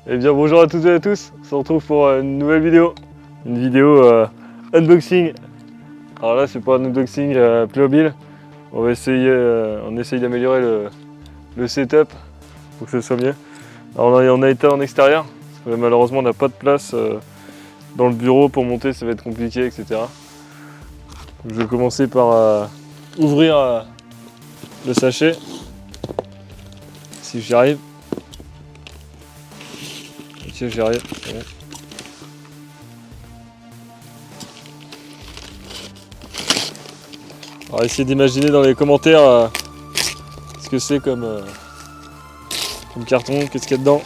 Eh bien bonjour à toutes et à tous, on se retrouve pour une nouvelle vidéo. Une vidéo unboxing. Alors là c'est pas un unboxing Playmobil. On va essayer, on essaye d'améliorer le setup pour que ce soit mieux. Alors on a été en extérieur, parce que malheureusement on n'a pas de place dans le bureau pour monter, ça va être compliqué, etc. Donc, je vais commencer par ouvrir le sachet, si j'y arrive. Ok, j'y arrive, c'est bon. Alors essayez d'imaginer dans les commentaires ce que c'est comme carton, qu'est-ce qu'il y a dedans.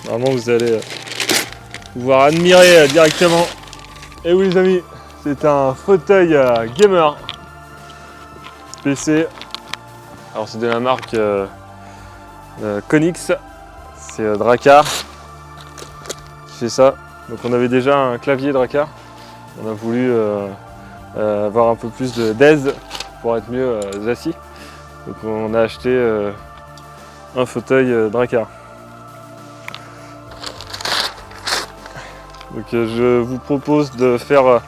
Normalement vous allez pouvoir admirer directement. Et oui les amis, c'est un fauteuil gamer PC. Alors c'est de la marque Konix. C'est Drakkar qui fait ça. Donc on avait déjà un clavier Drakkar. On a voulu avoir un peu plus d'aise pour être mieux assis. Donc on a acheté un fauteuil Drakkar. Donc je vous propose de faire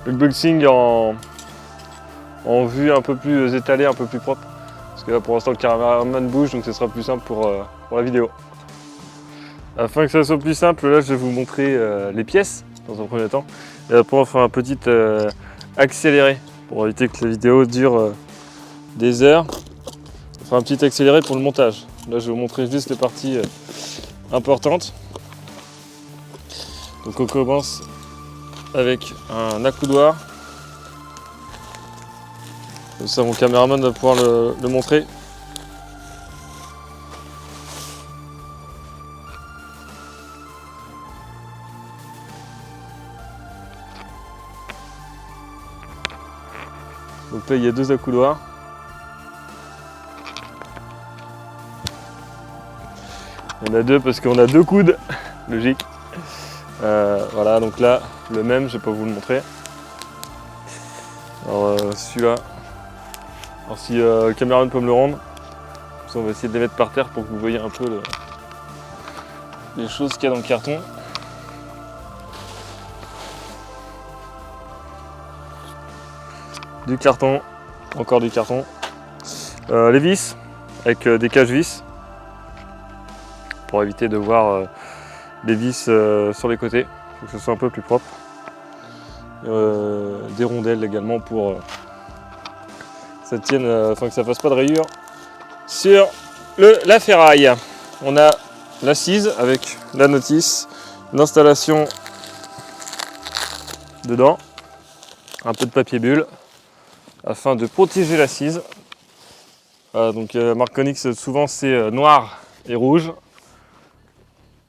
l'unboxing en vue un peu plus étalée, un peu plus propre. Parce que là pour l'instant le caméraman bouge, donc ce sera plus simple pour la vidéo. Afin que ça soit plus simple, là je vais vous montrer les pièces dans un premier temps. Et après on fera un petit accéléré pour éviter que la vidéo dure des heures. On fera un petit accéléré pour le montage. Là je vais vous montrer juste les parties importantes. Donc on commence avec un accoudoir. Comme ça mon caméraman va pouvoir le montrer. Donc là il y a deux accoudoirs. Il y en a deux parce qu'on a deux coudes, logique. Voilà, donc là le même, je vais pas vous le montrer. Alors celui-là, alors si le caméraman peut me le rendre, on va essayer de les mettre par terre pour que vous voyez un peu les choses qu'il y a dans le carton. Du carton, encore du carton. Les vis, avec des caches vis, pour éviter de voir les vis sur les côtés, pour que ce soit un peu plus propre. Des rondelles également pour que ça tienne, enfin que ça fasse pas de rayures sur la ferraille. On a l'assise avec la notice, l'installation dedans, un peu de papier bulle afin de protéger l'assise. Donc marque Konix, souvent c'est noir et rouge.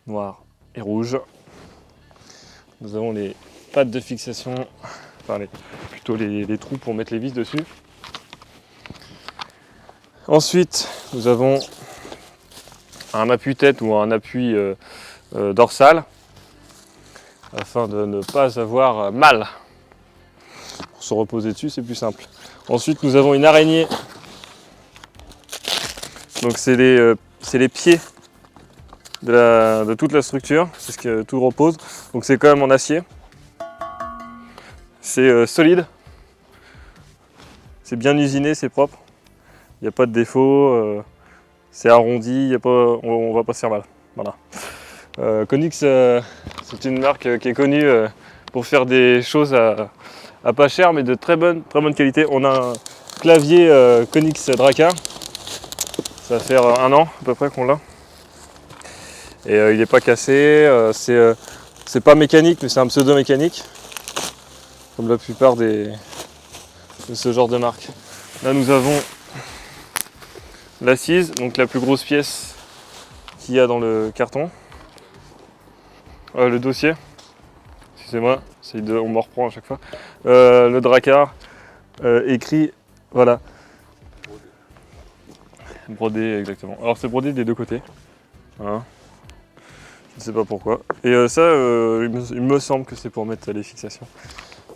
Noir et rouge. Nous avons les pattes de fixation, enfin plutôt les trous pour mettre les vis dessus. Ensuite, nous avons un appuie-tête ou un appui dorsal afin de ne pas avoir mal. Pour se reposer dessus, c'est plus simple. Ensuite, nous avons une araignée. Donc c'est les pieds de toute la structure, c'est ce que tout repose. Donc c'est quand même en acier. C'est solide. C'est bien usiné, c'est propre. Il n'y a pas de défaut. C'est arrondi, on va pas se faire mal. Voilà. Konix, c'est une marque qui est connue pour faire des choses à pas cher, mais de très bonne qualité. On a un clavier Konix Drakkar. Ça va faire un an à peu près qu'on l'a. Et il n'est pas cassé. C'est pas mécanique, mais c'est un pseudo mécanique, comme la plupart de ce genre de marque. Là nous avons l'assise, donc la plus grosse pièce qu'il y a dans le carton. Le dossier, excusez-moi, on m'en reprend à chaque fois. Le Drakkar, écrit, voilà. Brodé, exactement. Alors c'est brodé des deux côtés. Voilà. Je ne sais pas pourquoi. Et ça, il me semble que c'est pour mettre les fixations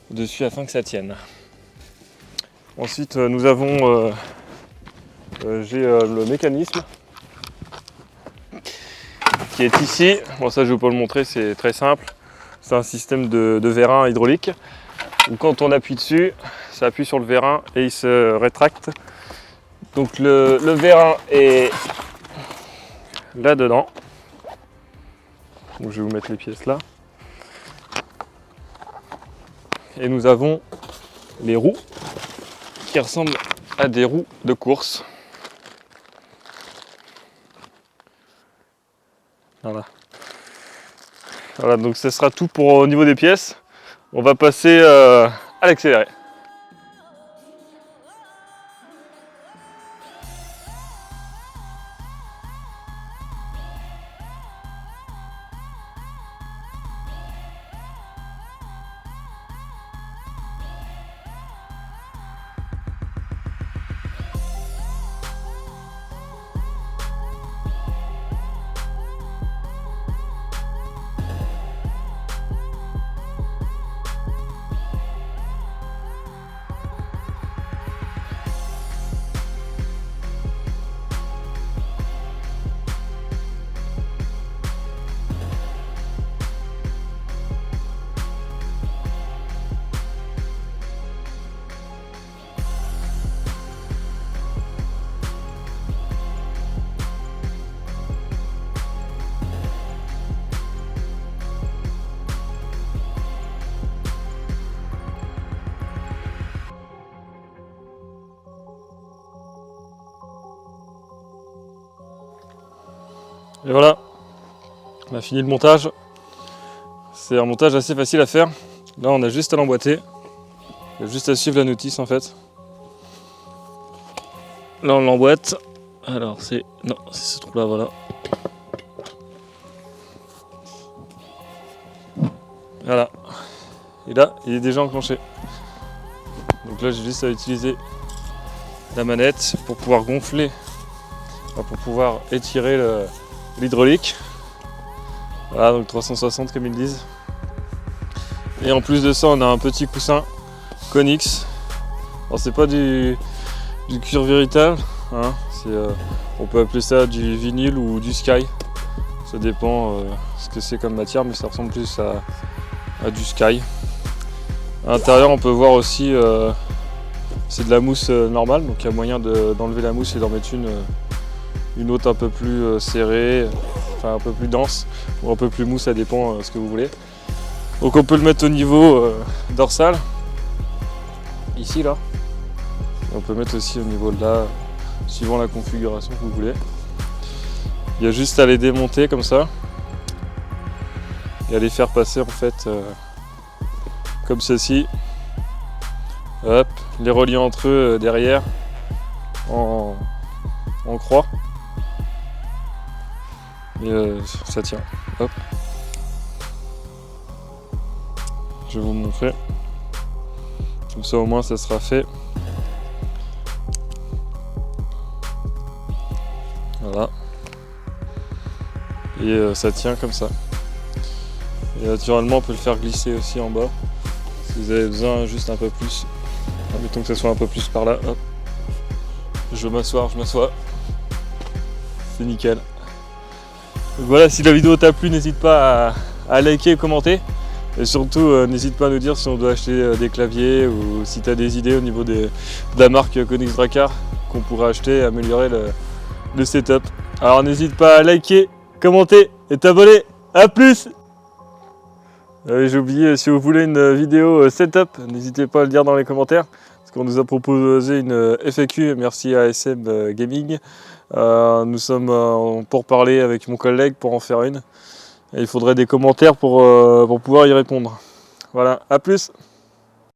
dessus afin que ça tienne. Ensuite nous avons j'ai le mécanisme qui est ici. Bon, ça je ne vais pas le montrer, c'est très simple. C'est un système de vérin hydraulique où quand on appuie dessus, ça appuie sur le vérin et il se rétracte. Donc le vérin est là dedans. Donc je vais vous mettre les pièces là. Et nous avons les roues qui ressemblent à des roues de course. Voilà. Voilà, donc ce sera tout pour au niveau des pièces. On va passer à l'accéléré. Et voilà, on a fini le montage. C'est un montage assez facile à faire. Là on a juste à l'emboîter. Il y a juste à suivre la notice en fait. Là on l'emboîte. Alors c'est... Non, c'est ce trou là, voilà. Voilà. Et là, il est déjà enclenché. Donc là j'ai juste à utiliser la manette pour pouvoir gonfler, pour pouvoir étirer l'hydraulique. Voilà, donc 360 comme ils disent. Et en plus de ça, on a un petit coussin Konix. Alors c'est pas du cuir véritable, hein. On peut appeler ça du vinyle ou du sky. Ça dépend ce que c'est comme matière, mais ça ressemble plus à du sky. À l'intérieur, on peut voir aussi, c'est de la mousse normale, donc il y a moyen d'enlever la mousse et d'en mettre une autre un peu plus serrée, enfin un peu plus dense, ou un peu plus mousse, ça dépend ce que vous voulez. Donc on peut le mettre au niveau dorsal, ici là. Et on peut mettre aussi au niveau de là, suivant la configuration que vous voulez. Il y a juste à les démonter comme ça et à les faire passer en fait comme ceci. Hop, les relier entre eux derrière en croix. Et ça tient. Hop. Je vais vous montrer. Comme ça au moins ça sera fait. Voilà. Et ça tient comme ça. Et naturellement on peut le faire glisser aussi en bas. Si vous avez besoin juste un peu plus. Mettons que ça soit un peu plus par là. Hop. Je veux m'asseoir, je m'assois. C'est nickel. Donc voilà, si la vidéo t'a plu, n'hésite pas à liker et commenter. Et surtout, n'hésite pas à nous dire si on doit acheter des claviers ou si tu as des idées au niveau de la marque Konix Drakkar qu'on pourrait acheter et améliorer le setup. Alors n'hésite pas à liker, commenter et t'abonner. A plus! J'ai oublié, si vous voulez une vidéo setup, n'hésitez pas à le dire dans les commentaires. Parce qu'on nous a proposé une FAQ, merci à SM Gaming. Nous sommes pour parler avec mon collègue pour en faire une. Et il faudrait des commentaires pour pouvoir y répondre. Voilà, à plus!